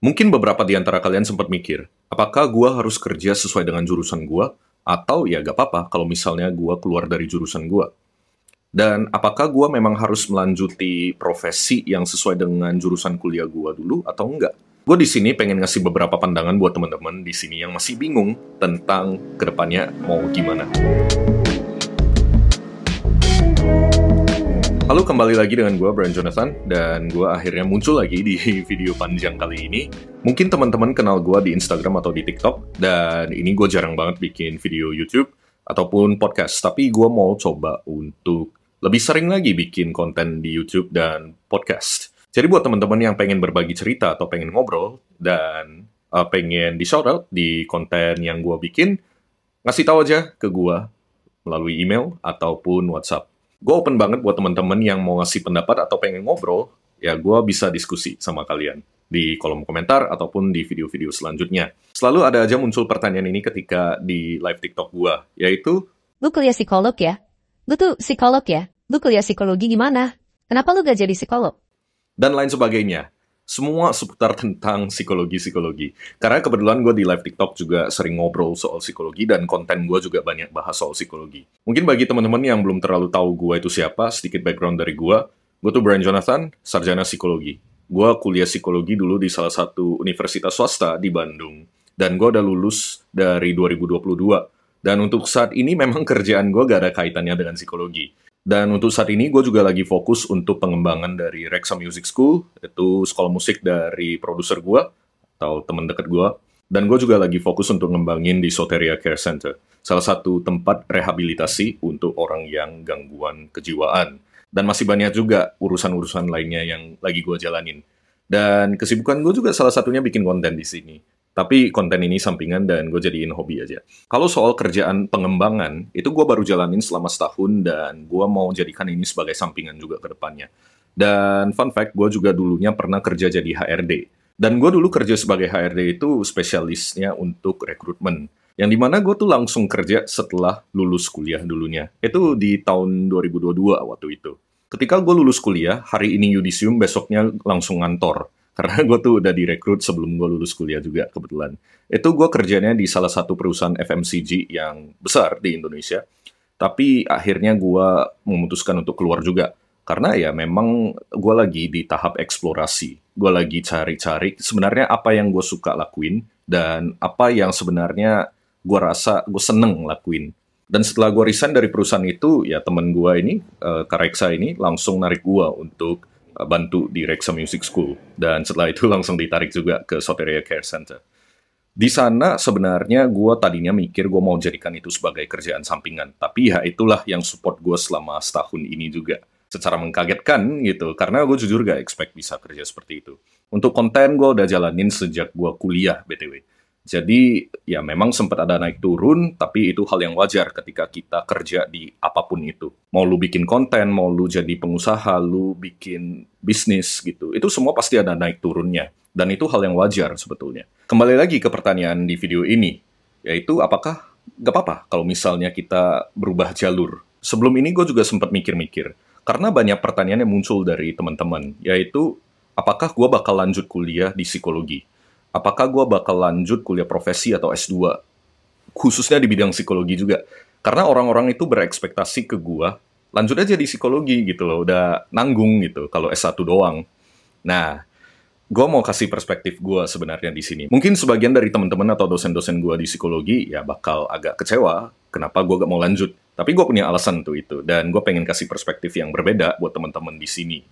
Mungkin beberapa di antara kalian sempat mikir, apakah gua harus kerja sesuai dengan jurusan gua, atau ya gak apa-apa kalau misalnya gua keluar dari jurusan gua. Dan apakah gua memang harus melanjuti profesi yang sesuai dengan jurusan kuliah gua dulu atau enggak? Gue di sini pengen ngasih beberapa pandangan buat teman-teman di sini yang masih bingung tentang kedepannya mau gimana. Halo, kembali lagi dengan gue, Brian Jonathan, dan gue akhirnya muncul lagi di video panjang kali ini. Mungkin teman-teman kenal gue di Instagram atau di TikTok, dan ini gue jarang banget bikin video YouTube ataupun podcast, tapi gue mau coba untuk lebih sering lagi bikin konten di YouTube dan podcast. Jadi buat teman-teman yang pengen berbagi cerita atau pengen ngobrol, dan pengen di-shoutout di konten yang gue bikin, ngasih tahu aja ke gue melalui email ataupun WhatsApp. Gue open banget buat teman-teman yang mau ngasih pendapat atau pengen ngobrol, ya gue bisa diskusi sama kalian di kolom komentar ataupun di video-video selanjutnya. Selalu ada aja muncul pertanyaan ini ketika di live TikTok gue, yaitu, "Lu kuliah psikolog ya? Lu tuh psikolog ya? Lu kuliah psikologi gimana? Kenapa lu gak jadi psikolog?" dan lain sebagainya. Semua seputar tentang psikologi-psikologi. Karena kebetulan gue di live TikTok juga sering ngobrol soal psikologi, dan konten gue juga banyak bahas soal psikologi. Mungkin bagi teman-teman yang belum terlalu tahu gue itu siapa, sedikit background dari gue tuh Brian Jonathan, sarjana psikologi. Gue kuliah psikologi dulu di salah satu universitas swasta di Bandung. Dan gue udah lulus dari 2022. Dan untuk saat ini memang kerjaan gue gak ada kaitannya dengan psikologi. Dan untuk saat ini gue juga lagi fokus untuk pengembangan dari Reksa Music School, itu sekolah musik dari produser gue, atau teman dekat gue. Dan gue juga lagi fokus untuk ngembangin di Soteria Care Center, salah satu tempat rehabilitasi untuk orang yang gangguan kejiwaan. Dan masih banyak juga urusan-urusan lainnya yang lagi gue jalanin. Dan kesibukan gue juga salah satunya bikin konten di sini. Tapi konten ini sampingan dan gue jadiin hobi aja. Kalau soal kerjaan pengembangan, itu gue baru jalanin selama setahun dan gue mau jadikan ini sebagai sampingan juga ke depannya. Dan fun fact, gue juga dulunya pernah kerja jadi HRD. Dan gue dulu kerja sebagai HRD itu spesialisnya untuk rekrutmen. Yang dimana gue tuh langsung kerja setelah lulus kuliah dulunya. Itu di tahun 2022 waktu itu. Ketika gue lulus kuliah, hari ini yudisium, besoknya langsung ngantor. Karena gue tuh udah direkrut sebelum gue lulus kuliah juga kebetulan. Itu gue kerjanya di salah satu perusahaan FMCG yang besar di Indonesia. Tapi akhirnya gue memutuskan untuk keluar juga. Karena ya memang gue lagi di tahap eksplorasi. Gue lagi cari-cari sebenarnya apa yang gue suka lakuin. Dan apa yang sebenarnya gue rasa gue seneng lakuin. Dan setelah gue resign dari perusahaan itu, ya temen gue ini, Kak Reksa ini, langsung narik gue untuk bantu di Reksa Music School. Dan setelah itu langsung ditarik juga ke Soteria Care Center. Di sana sebenarnya gue tadinya mikir gue mau jadikan itu sebagai kerjaan sampingan. Tapi ya itulah yang support gue selama setahun ini juga. Secara mengkagetkan gitu, karena gue jujur gak expect bisa kerja seperti itu. Untuk konten gue udah jalanin sejak gue kuliah BTW. Jadi ya memang sempat ada naik turun, tapi itu hal yang wajar ketika kita kerja di apapun itu. Mau lu bikin konten, mau lu jadi pengusaha, lu bikin bisnis gitu. Itu semua pasti ada naik turunnya. Dan itu hal yang wajar sebetulnya. Kembali lagi ke pertanyaan di video ini, yaitu apakah gak apa-apa kalau misalnya kita berubah jalur. Sebelum ini gue juga sempat mikir-mikir. Karena banyak pertanyaan yang muncul dari teman-teman, yaitu apakah gue bakal lanjut kuliah di psikologi? Apakah gue bakal lanjut kuliah profesi atau S2, khususnya di bidang psikologi juga. Karena orang-orang itu berekspektasi ke gue, lanjut aja di psikologi gitu loh, udah nanggung gitu kalau S1 doang. Nah, gue mau kasih perspektif gue sebenarnya di sini. Mungkin sebagian dari teman-teman atau dosen-dosen gue di psikologi ya bakal agak kecewa, kenapa gue gak mau lanjut. Tapi gue punya alasan tuh itu, dan gue pengen kasih perspektif yang berbeda buat teman-teman di sini.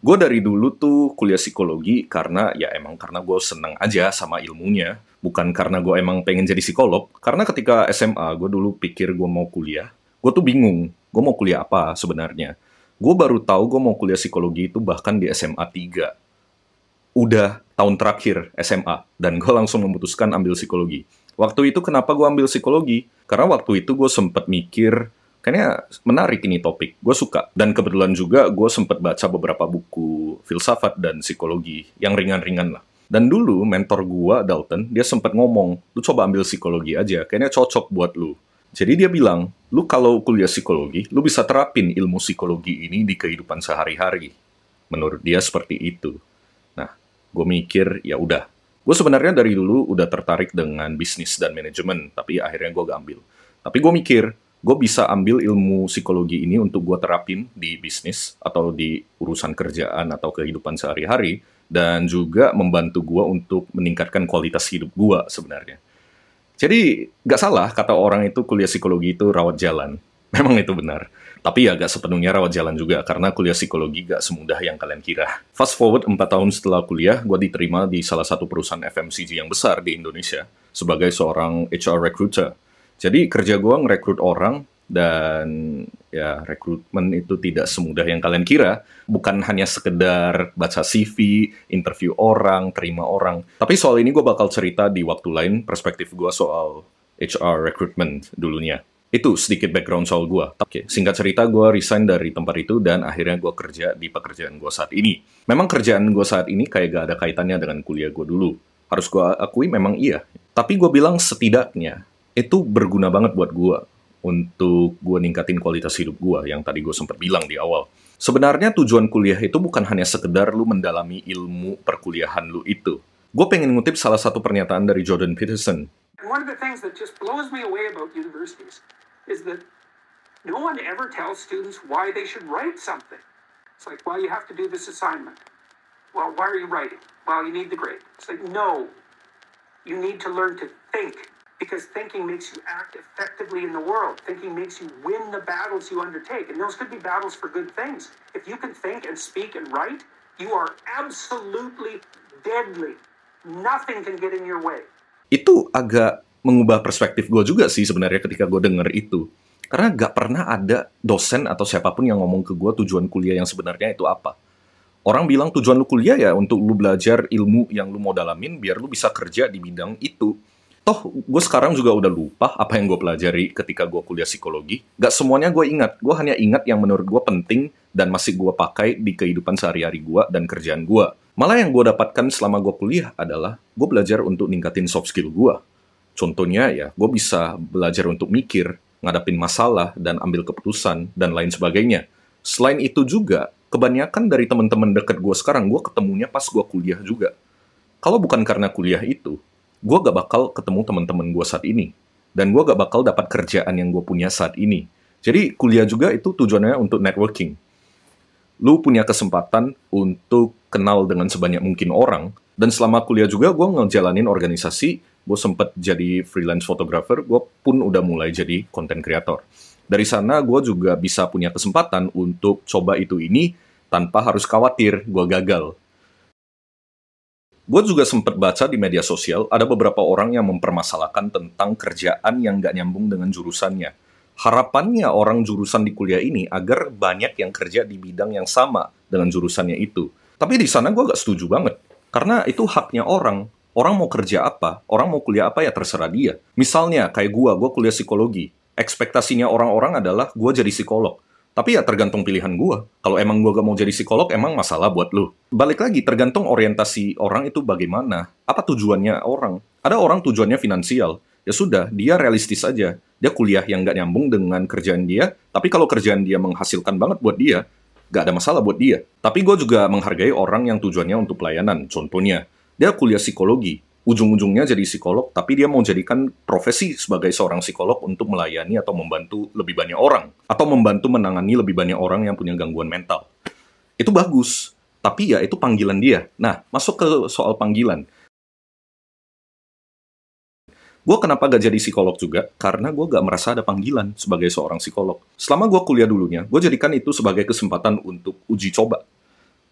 Gue dari dulu tuh kuliah psikologi karena ya emang karena gue seneng aja sama ilmunya. Bukan karena gue emang pengen jadi psikolog. Karena ketika SMA gue dulu pikir gue mau kuliah, gue tuh bingung. Gue mau kuliah apa sebenarnya. Gue baru tahu gue mau kuliah psikologi itu bahkan di SMA 3. Udah tahun terakhir SMA. Dan gue langsung memutuskan ambil psikologi. Waktu itu kenapa gue ambil psikologi? Karena waktu itu gue sempat mikir, kayaknya menarik ini topik, gue suka. Dan kebetulan juga gue sempat baca beberapa buku filsafat dan psikologi yang ringan-ringan lah. Dan dulu mentor gue, Dalton, dia sempat ngomong, lu coba ambil psikologi aja, kayaknya cocok buat lu. Jadi dia bilang, lu kalau kuliah psikologi, lu bisa terapin ilmu psikologi ini di kehidupan sehari-hari. Menurut dia seperti itu. Nah, gue mikir, ya udah, Gue sebenarnya dari dulu udah tertarik dengan bisnis dan manajemen, tapi akhirnya gue gak ambil. Tapi gue mikir, gue bisa ambil ilmu psikologi ini untuk gue terapin di bisnis atau di urusan kerjaan atau kehidupan sehari-hari, dan juga membantu gue untuk meningkatkan kualitas hidup gue sebenarnya. Jadi, gak salah kata orang itu kuliah psikologi itu rawat jalan. Memang itu benar. Tapi ya gak sepenuhnya rawat jalan juga, karena kuliah psikologi gak semudah yang kalian kira. Fast forward 4 tahun setelah kuliah, gue diterima di salah satu perusahaan FMCG yang besar di Indonesia sebagai seorang HR recruiter. Jadi kerja gue ngerekrut orang, dan ya rekrutmen itu tidak semudah yang kalian kira. Bukan hanya sekedar baca CV, interview orang, terima orang. Tapi soal ini gue bakal cerita di waktu lain perspektif gue soal HR recruitment dulunya. Itu sedikit background soal gue. Oke, singkat cerita gue resign dari tempat itu dan akhirnya gue kerja di pekerjaan gue saat ini. Memang kerjaan gue saat ini kayak gak ada kaitannya dengan kuliah gue dulu. Harus gue akui memang iya. Tapi gue bilang setidaknya itu berguna banget buat gue untuk gue ningkatin kualitas hidup gue yang tadi gue sempat bilang di awal. Sebenarnya tujuan kuliah itu bukan hanya sekedar lu mendalami ilmu perkuliahan lu itu. Gue pengen ngutip salah satu pernyataan dari Jordan Peterson. One of the things that just blows me away about universities is that no one ever tells students why they should write something. It's like, well, you have to do this assignment. Well, why are you writing? Well, you need the grade. It's like, no, you need to learn to think, because thinking makes you act effectively in the world. Thinking makes you win the battles you undertake, and those could be battles for good things. If you can think and speak and write, you are absolutely deadly. Nothing can get in your way. Itu agak mengubah perspektif gue juga sih sebenarnya ketika gue denger itu. Karena gak pernah ada dosen atau siapapun yang ngomong ke gue tujuan kuliah yang sebenarnya itu apa. Orang bilang tujuan lu kuliah ya untuk lu belajar ilmu yang lu mau dalamin biar lu bisa kerja di bidang itu. Toh, gue sekarang juga udah lupa apa yang gue pelajari ketika gue kuliah psikologi. Gak semuanya gue ingat. Gue hanya ingat yang menurut gue penting dan masih gue pakai di kehidupan sehari-hari gue dan kerjaan gue. Malah yang gue dapatkan selama gue kuliah adalah gue belajar untuk ningkatin soft skill gue. Contohnya ya, gue bisa belajar untuk mikir, ngadapin masalah, dan ambil keputusan, dan lain sebagainya. Selain itu juga, kebanyakan dari teman-teman deket gue sekarang, gue ketemunya pas gue kuliah juga. Kalau bukan karena kuliah itu, gue gak bakal ketemu teman-teman gue saat ini. Dan gue gak bakal dapat kerjaan yang gue punya saat ini. Jadi kuliah juga itu tujuannya untuk networking. Lu punya kesempatan untuk kenal dengan sebanyak mungkin orang. Dan selama kuliah juga gue ngejalanin organisasi, gue sempet jadi freelance photographer, gue pun udah mulai jadi content creator. Dari sana gue juga bisa punya kesempatan untuk coba itu ini tanpa harus khawatir gue gagal. Gue juga sempat baca di media sosial, ada beberapa orang yang mempermasalahkan tentang kerjaan yang gak nyambung dengan jurusannya. Harapannya orang jurusan di kuliah ini agar banyak yang kerja di bidang yang sama dengan jurusannya itu. Tapi di sana gue gak setuju banget. Karena itu haknya orang. Orang mau kerja apa, orang mau kuliah apa ya terserah dia. Misalnya kayak gue kuliah psikologi. Ekspektasinya orang-orang adalah gue jadi psikolog. Tapi ya tergantung pilihan gue. Kalau emang gue gak mau jadi psikolog, emang masalah buat lu. Balik lagi, tergantung orientasi orang itu bagaimana. Apa tujuannya orang? Ada orang tujuannya finansial. Ya sudah, dia realistis aja. Dia kuliah yang gak nyambung dengan kerjaan dia. Tapi kalau kerjaan dia menghasilkan banget buat dia, gak ada masalah buat dia. Tapi gue juga menghargai orang yang tujuannya untuk pelayanan. Contohnya, dia kuliah psikologi. Ujung-ujungnya jadi psikolog, tapi dia mau jadikan profesi sebagai seorang psikolog untuk melayani atau membantu lebih banyak orang. Atau membantu menangani lebih banyak orang yang punya gangguan mental. Itu bagus, tapi ya itu panggilan dia. Nah, masuk ke soal panggilan. Gue kenapa gak jadi psikolog juga? Karena gue gak merasa ada panggilan sebagai seorang psikolog. Selama gue kuliah dulunya, gue jadikan itu sebagai kesempatan untuk uji coba.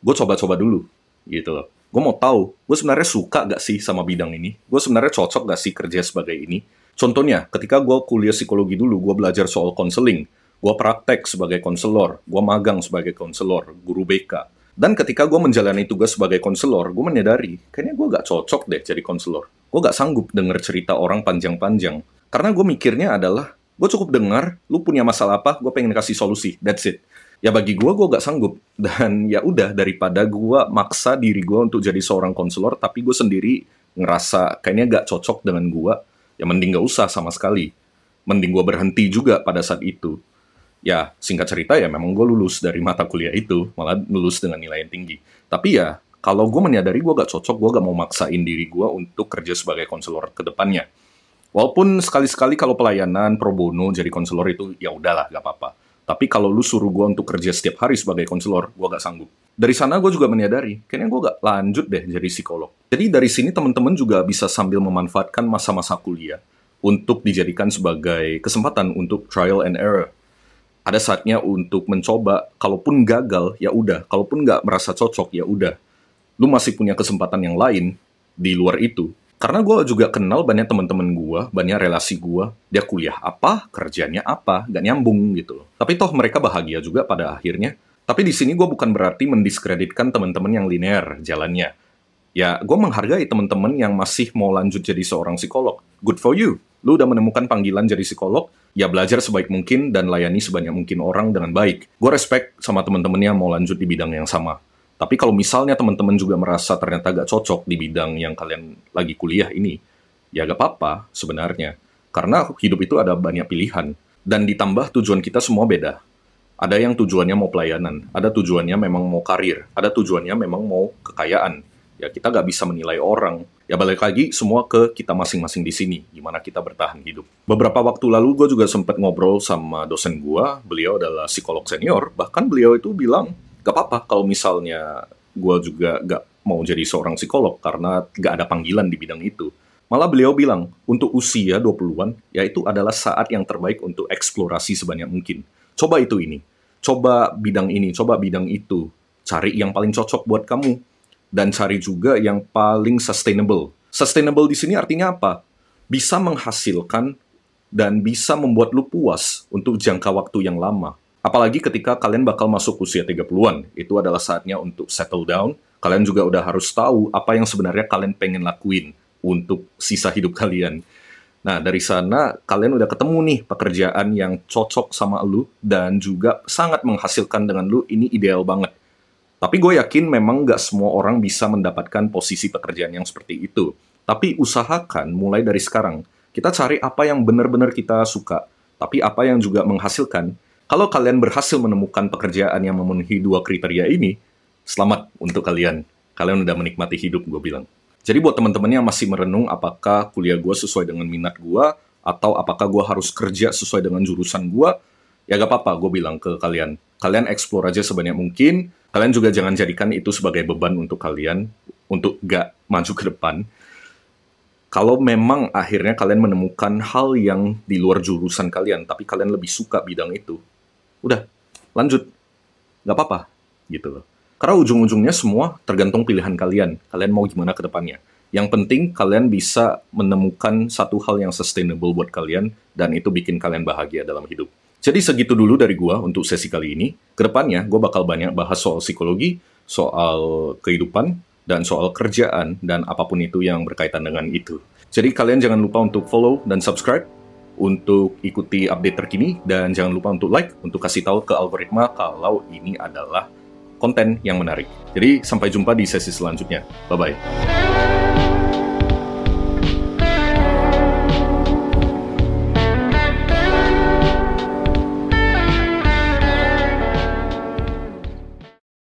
Gue coba-coba dulu, gitu loh. Gue mau tahu, gue sebenarnya suka gak sih sama bidang ini? Gue sebenarnya cocok gak sih kerja sebagai ini? Contohnya, ketika gue kuliah psikologi dulu, gue belajar soal konseling. Gue praktek sebagai konselor, gue magang sebagai konselor, guru BK. Dan ketika gue menjalani tugas sebagai konselor, gue menyadari, kayaknya gue gak cocok deh jadi konselor. Gue gak sanggup denger cerita orang panjang-panjang. Karena gue mikirnya adalah, gue cukup dengar, lu punya masalah apa, gue pengen kasih solusi, that's it. Ya bagi gue gak sanggup. Dan ya udah, daripada gue maksa diri gue untuk jadi seorang konselor, tapi gue sendiri ngerasa kayaknya gak cocok dengan gue, ya mending gak usah sama sekali. Mending gue berhenti juga pada saat itu. Ya, singkat cerita ya memang gue lulus dari mata kuliah itu, malah lulus dengan nilai yang tinggi. Tapi ya, Kalau gue menyadari gue gak cocok, gue gak mau maksain diri gue untuk kerja sebagai konselor ke depannya. Walaupun sekali-sekali kalau pelayanan pro bono jadi konselor itu ya udahlah, gak apa-apa. Tapi kalau lu suruh gue untuk kerja setiap hari sebagai konselor, gue gak sanggup. Dari sana gue juga menyadari, kayaknya gue gak lanjut deh jadi psikolog. Jadi dari sini teman-teman juga bisa sambil memanfaatkan masa-masa kuliah untuk dijadikan sebagai kesempatan untuk trial and error. Ada saatnya untuk mencoba, kalaupun gagal, ya udah. Kalaupun nggak merasa cocok, ya udah. Lu masih punya kesempatan yang lain di luar itu. Karena gue juga kenal banyak teman-teman gue, banyak relasi gue, dia kuliah apa, kerjanya apa, nggak nyambung gitu loh. Tapi toh mereka bahagia juga pada akhirnya. Tapi di sini gue bukan berarti mendiskreditkan teman-teman yang linear jalannya. Ya, gue menghargai teman-teman yang masih mau lanjut jadi seorang psikolog. Good for you. Lu udah menemukan panggilan jadi psikolog, ya belajar sebaik mungkin dan layani sebanyak mungkin orang dengan baik. Gue respect sama teman-teman yang mau lanjut di bidang yang sama. Tapi kalau misalnya teman-teman juga merasa ternyata gak cocok di bidang yang kalian lagi kuliah ini, ya gak apa-apa sebenarnya. Karena hidup itu ada banyak pilihan. Dan ditambah tujuan kita semua beda. Ada yang tujuannya mau pelayanan, ada tujuannya memang mau karir, ada tujuannya memang mau kekayaan. Ya kita nggak bisa menilai orang. Ya balik lagi semua ke kita masing-masing di sini, gimana kita bertahan hidup. Beberapa waktu lalu gue juga sempat ngobrol sama dosen gue, beliau adalah psikolog senior, bahkan beliau itu bilang, gak apa-apa kalau misalnya gue juga gak mau jadi seorang psikolog, karena gak ada panggilan di bidang itu. Malah beliau bilang, untuk usia 20-an, ya itu adalah saat yang terbaik untuk eksplorasi sebanyak mungkin. Coba ini, coba bidang ini, coba bidang itu, cari yang paling cocok buat kamu. Dan cari juga yang paling sustainable. Sustainable di sini artinya apa? Bisa menghasilkan dan bisa membuat lu puas untuk jangka waktu yang lama. Apalagi ketika kalian bakal masuk usia 30-an. Itu adalah saatnya untuk settle down. Kalian juga udah harus tahu apa yang sebenarnya kalian pengen lakuin untuk sisa hidup kalian. Nah, dari sana kalian udah ketemu nih pekerjaan yang cocok sama lu dan juga sangat menghasilkan dengan lu, ini ideal banget. Tapi gue yakin memang nggak semua orang bisa mendapatkan posisi pekerjaan yang seperti itu. Tapi usahakan mulai dari sekarang. Kita cari apa yang benar-benar kita suka. Tapi apa yang juga menghasilkan. Kalau kalian berhasil menemukan pekerjaan yang memenuhi 2 kriteria ini, selamat untuk kalian. Kalian udah menikmati hidup, gue bilang. Jadi buat teman-teman yang masih merenung apakah kuliah gue sesuai dengan minat gue, atau apakah gue harus kerja sesuai dengan jurusan gue, ya gak apa-apa, gue bilang ke kalian. Kalian explore aja sebanyak mungkin. Kalian juga jangan jadikan itu sebagai beban untuk kalian, untuk gak maju ke depan. Kalau memang akhirnya kalian menemukan hal yang di luar jurusan kalian, tapi kalian lebih suka bidang itu, udah, lanjut. Gak apa-apa, gitu loh. Karena ujung-ujungnya semua tergantung pilihan kalian. Kalian mau gimana ke depannya. Yang penting kalian bisa menemukan satu hal yang sustainable buat kalian, dan itu bikin kalian bahagia dalam hidup. Jadi segitu dulu dari gua untuk sesi kali ini. Kedepannya gua bakal banyak bahas soal psikologi, soal kehidupan, dan soal kerjaan, dan apapun itu yang berkaitan dengan itu. Jadi kalian jangan lupa untuk follow dan subscribe untuk ikuti update terkini, dan jangan lupa untuk like, untuk kasih tahu ke algoritma kalau ini adalah konten yang menarik. Jadi sampai jumpa di sesi selanjutnya. Bye-bye.